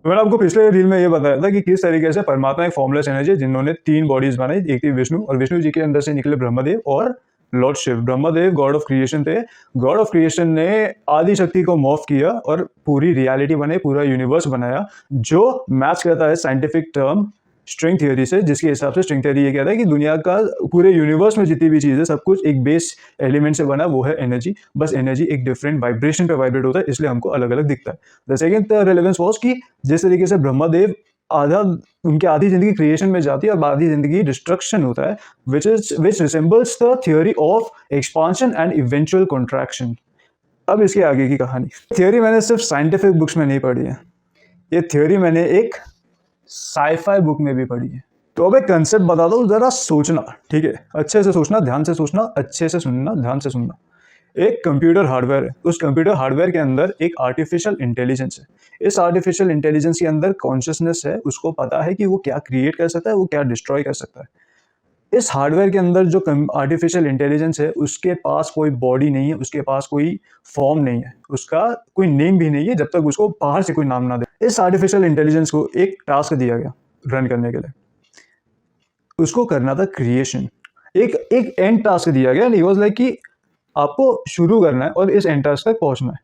मैंने आपको पिछले रील में ये बताया था कि किस तरीके से परमात्मा एक फॉर्मलेस एनर्जी है जिन्होंने 3 बॉडीज बनाई, एक थी विष्णु और विष्णु जी के अंदर से निकले ब्रह्मदेव और lord Shiv. Brahmadev god of creation थे। गॉड ऑफ क्रिएशन ने आदि शक्ति को मॉर्फ किया और पूरी रियलिटी बनाई, पूरा यूनिवर्स बनाया, जो मैच करता है साइंटिफिक टर्म स्ट्रिंग थियोरी से, जिसके हिसाब से स्ट्रिंग थियोरी ये कहता है कि दुनिया का पूरे यूनिवर्स में जितनी भी चीज़ है सब कुछ एक बेस एलिमेंट से बना, वो है एनर्जी। बस एनर्जी एक डिफरेंट वाइब्रेशन पे वाइब्रेट होता है, इसलिए हमको अलग अलग दिखता है। द सेकेंड रेलेवेंस वॉज कि जिस तरीके से ब्रह्मदेव आधा उनकी आधी जिंदगी क्रिएशन में जाती है और आधी जिंदगी डिस्ट्रक्शन होता है, which resembles the theory of expansion and eventual contraction. अब इसके आगे की कहानी, थियोरी मैंने सिर्फ साइंटिफिक बुक्स में नहीं पढ़ी है, ये थियोरी मैंने एक साईफाई बुक में भी पढ़ी है। तो अब एक कंसेप्ट बता दो, जरा सोचना, ठीक है? अच्छे से सोचना, ध्यान से सोचना, अच्छे से सुनना, ध्यान से सुनना। एक कंप्यूटर हार्डवेयर है, उस कंप्यूटर हार्डवेयर के अंदर एक आर्टिफिशियल इंटेलिजेंस है। इस आर्टिफिशियल इंटेलिजेंस के अंदर कॉन्शियसनेस है, उसको पता है कि वो क्या क्रिएट कर सकता है, वो क्या डिस्ट्रॉय कर सकता है। इस हार्डवेयर के अंदर जो आर्टिफिशियल इंटेलिजेंस है, उसके पास कोई बॉडी नहीं है, उसके पास कोई फॉर्म नहीं है, उसका कोई नेम भी नहीं है जब तक उसको बाहर से कोई नाम ना दे। इस आर्टिफिशियल इंटेलिजेंस को एक टास्क दिया गया रन करने के लिए, उसको करना था क्रिएशन। एक एक एंड टास्क दिया गया, ही वाज लाइक कि आपको शुरू करना है और इस एंड टास्क तक पहुंचना है,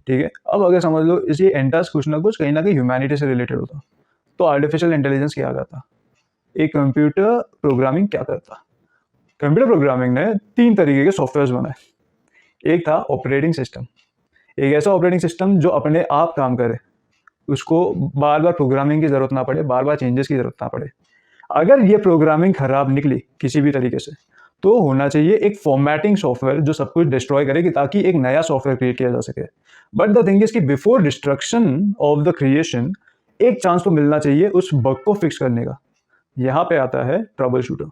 ठीक है? अब अगर समझ लो इस ये एंड टास्क कुछ ना कुछ कहीं ना कहीं ह्यूमैनिटी से रिलेटेड होता, तो आर्टिफिशियल इंटेलिजेंस क्या करता, एक कंप्यूटर प्रोग्रामिंग क्या करता? कंप्यूटर प्रोग्रामिंग ने 3 तरीके के सॉफ्टवेयर बनाए। एक था ऑपरेटिंग सिस्टम, एक ऐसा ऑपरेटिंग सिस्टम जो अपने आप काम करे, उसको बार बार प्रोग्रामिंग की जरूरत ना पड़े, बार बार चेंजेस की जरूरत ना पड़े। अगर ये प्रोग्रामिंग खराब निकली किसी भी तरीके से, तो होना चाहिए एक फॉर्मेटिंग सॉफ्टवेयर जो सब कुछ डिस्ट्रॉय करे, ताकि एक नया सॉफ्टवेयर क्रिएट किया जा सके। बट द थिंग इज कि before destruction of the creation एक चांस तो मिलना चाहिए उस बग को फिक्स करने का। यहाँ पे आता है ट्रबल शूटर,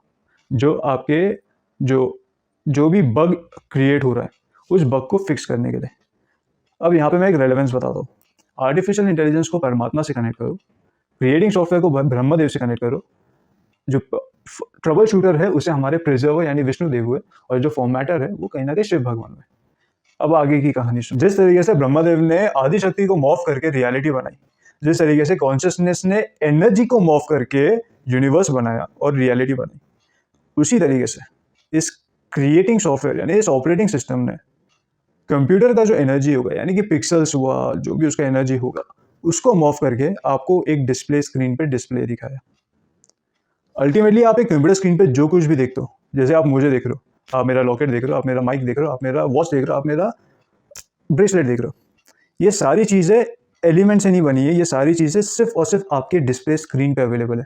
जो आपके जो जो भी बग क्रिएट हो रहा है उस बग को फिक्स करने के लिए। अब यहाँ पे मैं एक रेलेवेंस बताता हूँ। आर्टिफिशियल इंटेलिजेंस को परमात्मा से कनेक्ट करो, क्रिएटिंग सॉफ्टवेयर को ब्रह्मदेव से कनेक्ट करो, जो ट्रबल शूटर है उसे हमारे प्रिजर्वर यानी विष्णु देव हुए, और जो फॉर्मेटर है वो कहीं ना कहीं शिव भगवान हुए। अब आगे की कहानी सुन। जिस तरीके से ब्रह्मदेव ने आदि शक्ति को मॉर्फ करके रियलिटी बनाई, जिस तरीके से कॉन्शियसनेस ने एनर्जी को मॉर्फ करके यूनिवर्स बनाया और रियलिटी बनाई, उसी तरीके से इस क्रिएटिंग सॉफ्टवेयर यानी इस ऑपरेटिंग सिस्टम ने कंप्यूटर का जो एनर्जी होगा, यानी कि पिक्सल्स हुआ, जो भी उसका एनर्जी होगा, उसको मॉर्फ करके आपको एक डिस्प्ले स्क्रीन पे डिस्प्ले दिखाया। अल्टीमेटली आप एक कंप्यूटर स्क्रीन पे जो कुछ भी देखते हो, जैसे आप मुझे देख रहे हो, आप मेरा लॉकेट देख रहे हो, आप मेरा माइक देख रहे हो, आप मेरा वॉच देख रहे हो, आप मेरा ब्रेसलेट देख रहे हो, ये सारी चीज़ें एलिमेंट से नहीं बनी है, ये सारी चीज़ें सिर्फ और सिर्फ आपके डिस्प्ले स्क्रीन पे अवेलेबल है,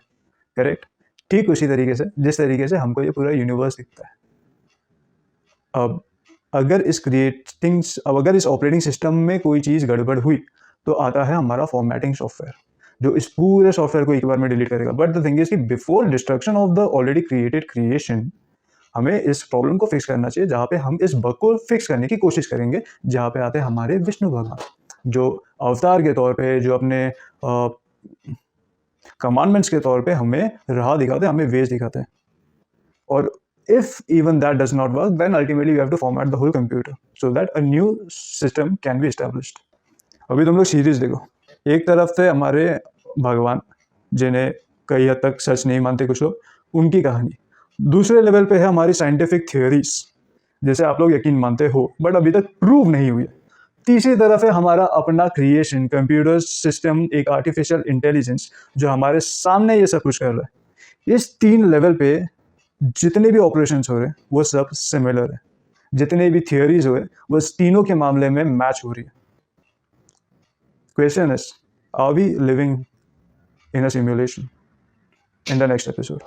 करेक्ट? ठीक उसी तरीके से जिस तरीके से हमको ये पूरा यूनिवर्स दिखता है। अब अगर इस ऑपरेटिंग सिस्टम में कोई चीज़ गड़बड़ हुई, तो आता है हमारा फॉर्मेटिंग सॉफ्टवेयर, जो इस पूरे सॉफ्टवेयर को एक बार में डिलीट करेगा। बट द थिंग इज कि before destruction of the already created creation, हमें इस प्रॉब्लम को फिक्स करना चाहिए, जहाँ पे हम इस बग को फिक्स करने की कोशिश करेंगे। जहाँ पे आते हैं हमारे विष्णु भगवान, जो अवतार के तौर पे, जो अपने कमांडमेंट्स के तौर पे हमें राह दिखाते हैं, हमें वेज दिखाते हैं। और if even that does not work, then ultimately we have to format the whole computer so that a new system can be established. अभी तुम लोग सीरीज देखो, एक तरफ से हमारे भगवान, जिन्हें कई हद तक सच नहीं मानते कुछ लोग, उनकी कहानी। दूसरे लेवल पे है हमारी साइंटिफिक थियोरीज, जैसे आप लोग यकीन मानते हो बट अभी तक प्रूव नहीं हुई है। तीसरी तरफ है हमारा अपना क्रिएशन, कंप्यूटर सिस्टम, एक आर्टिफिशियल इंटेलिजेंस जो हमारे सामने ये सब कुछ कर रहा है। इस 3 लेवल पे जितने भी ऑपरेशंस हो रहे हैं वो सब सिमिलर है, जितने भी थियोरीज हुए वो तीनों के मामले में मैच हो रही है। Question is, are we living in a simulation? In the next episode.